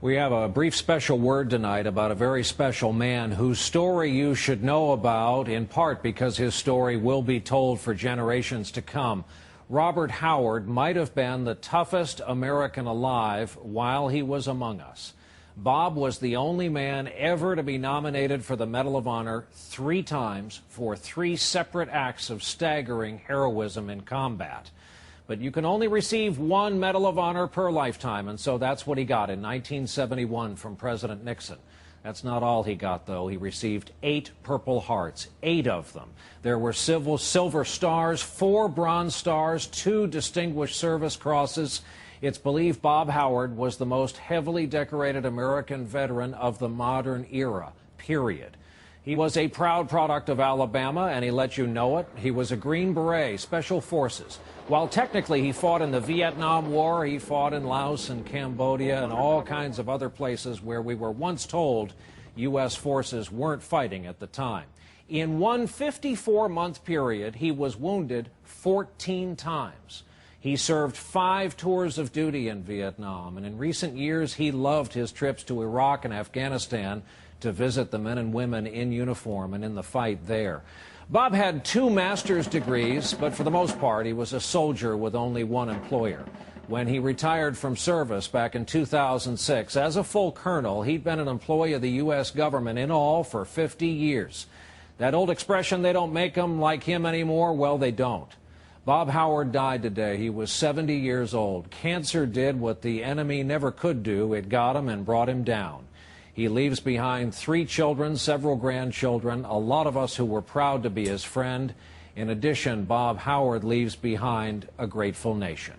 We have a brief special word tonight about a very special man whose story you should know about, in part because his story will be told for generations to come. Robert Howard might have been the toughest American alive while he was among us. Bob was the only man ever to be nominated for the Medal of Honor 3 times for 3 separate acts of staggering heroism in combat. But you can only receive 1 Medal of Honor per lifetime, and so that's what he got in 1971 from President Nixon. That's not all he got, though. He received 8 Purple Hearts, 8 of them. There were Silver Stars, 4 Bronze Stars, 2 Distinguished Service Crosses. It's believed Bob Howard was the most heavily decorated American veteran of the modern era, period. He was a proud product of Alabama, and he let you know it. He was a Green Beret, Special Forces. While technically he fought in the Vietnam War, he fought in Laos and Cambodia and all kinds of other places where we were once told U.S. forces weren't fighting at the time. In one 54-month period, he was wounded 14 times. He served 5 tours of duty in Vietnam, and in recent years he loved his trips to Iraq and Afghanistan to visit the men and women in uniform and in the fight there. Bob had 2 master's degrees, but for the most part he was a soldier with only 1 employer. When he retired from service back in 2006 as a full colonel, he'd been an employee of the U.S. government in all for 50 years. That old expression, they don't make 'em like him anymore, well, they don't. Bob Howard died today. He was 70 years old. Cancer did what the enemy never could do. It got him and brought him down. He leaves behind 3 children, several grandchildren, a lot of us who were proud to be his friend. In addition, Bob Howard leaves behind a grateful nation.